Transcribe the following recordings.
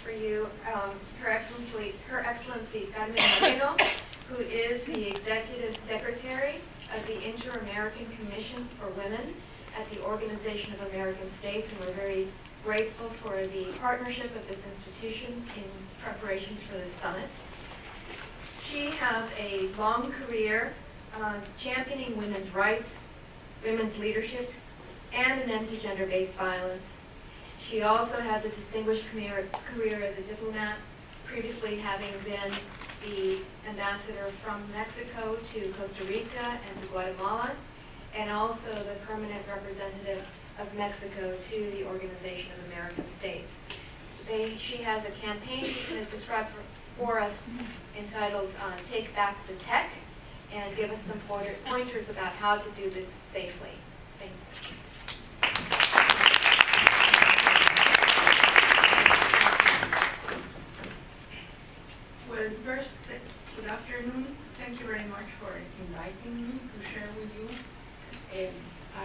for you Her Excellency Carmen Moreno, who is the Executive Secretary of the Inter-American Commission for Women at the Organization of American States, and we're very grateful for the partnership of this institution in preparations for this summit. She has a long career championing women's rights, women's leadership, and an end to gender-based violence. She also has a distinguished career as a diplomat, previously having been the ambassador from Mexico to Costa Rica and to Guatemala, and also the permanent representative of Mexico to the Organization of American States. She has a campaign she's going to describe for us entitled Take Back the Tech, and give us some pointers about how to do this safely. Thank you. Well, first, good afternoon. Thank you very much for inviting me to share with you. I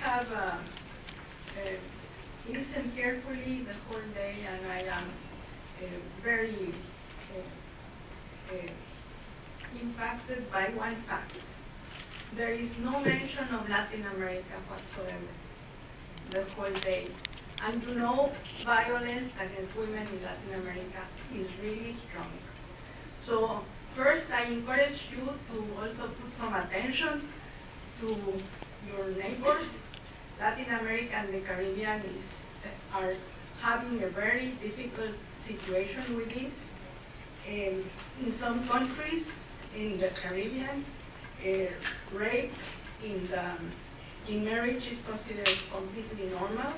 have listened carefully the whole day, and I am very impacted by one fact. There is no mention of Latin America whatsoever the whole day. And you know, violence against women in Latin America is really strong. So first, I encourage you to also put some attention to your neighbors. Latin America and the Caribbean are having a very difficult situation with this. In some countries in the Caribbean, rape in marriage is considered completely normal.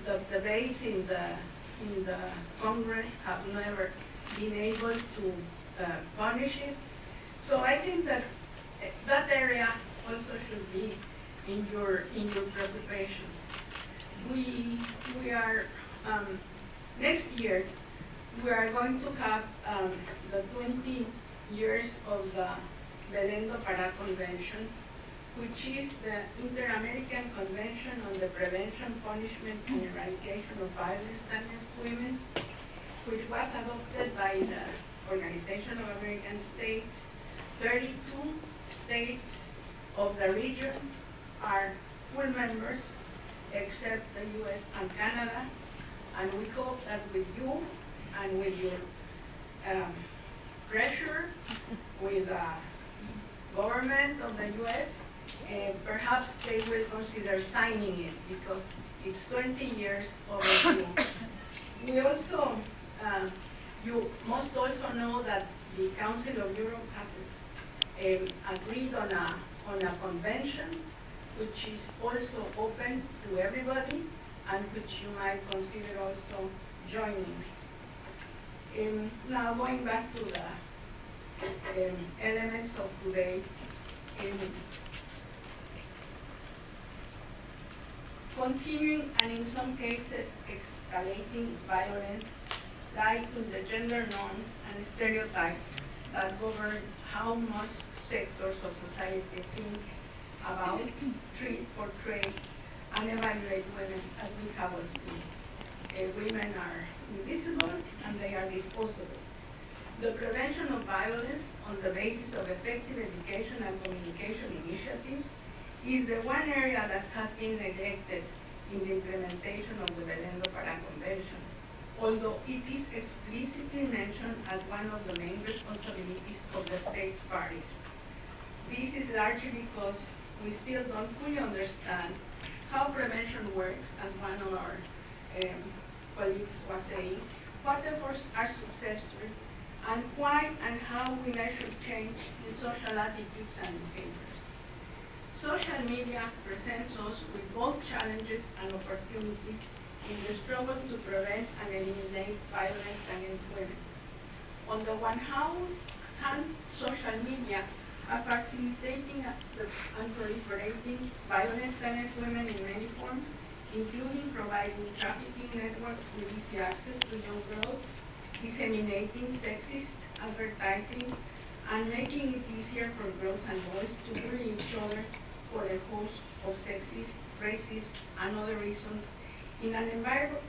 The debates in the Congress have never been able to punish it. So I think that that area also should be in your preoccupations. We are next year we are going to have the 20 years of the Belém do Pará Convention, which is the Inter-American Convention on the Prevention, Punishment, and Eradication of Violence Against Women, which was adopted by the Organization of American States. 32 states of the region are full members, except the US and Canada, and we hope that with you and with your pressure with the government of the US, perhaps they will consider signing it, because it's 20 years overdue. We also, you must also know that the Council of Europe has agreed on a convention which is also open to everybody and which you might consider also joining. Now going back to the elements of today, continuing and in some cases escalating violence lie in the gender norms and stereotypes that govern how most sectors of society think about, treat, portray, and evaluate women, as we have all seen. Women are invisible and they are disposable. The prevention of violence on the basis of effective education and communication initiatives is the one area that has been neglected in the implementation of the Belém do Pará Convention, although it is explicitly mentioned as one of the main responsibilities of the states parties. This is largely because we still don't fully understand how prevention works, as one of our colleagues was saying, what efforts are successful, and why and how we measure change in social attitudes and behaviors. Social media presents us with both challenges and opportunities in the struggle to prevent and eliminate violence against women. On the one hand, social media are facilitating and proliferating violence against women in many forms, including providing trafficking networks with easy access to young girls, disseminating sexist advertising, and making it easier for girls and boys to bully each other for a host of sexist, racist, and other reasons, In an environment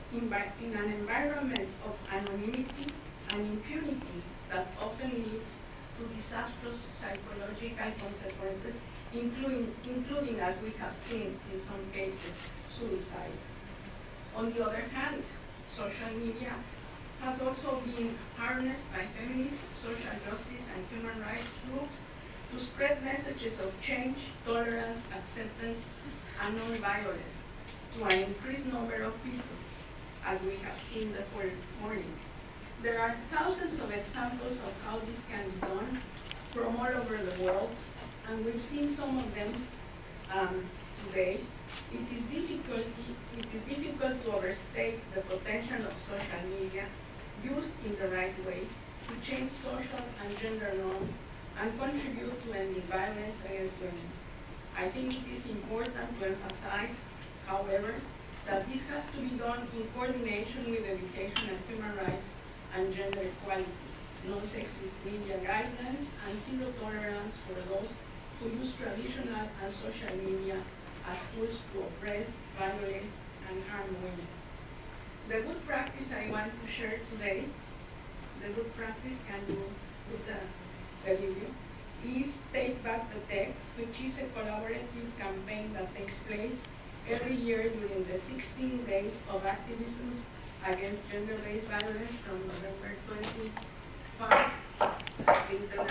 of anonymity and impunity that often leads to disastrous psychological consequences, including, as we have seen in some cases, suicide. On the other hand, social media has also been harnessed by feminist, social justice, and human rights groups to spread messages of change, tolerance, acceptance, and non-violence to an increased number of people, as we have seen the morning. There are thousands of examples of how this can be done from all over the world, and we've seen some of them today. It is difficult to overstate the potential of social media used in the right way to change social and gender norms and contribute to ending violence against women. I think it is important to emphasize, however, that this has to be done in coordination with education and human rights and gender equality, non-sexist media guidelines, and zero tolerance for those who use traditional and social media as tools to oppress, violate, and harm women. The good practice I want to share today, the good practice, can you put the video, is Take Back the Tech, which is a collaborative campaign that takes place every year during the 16 days of activism against gender-based violence from November 25, the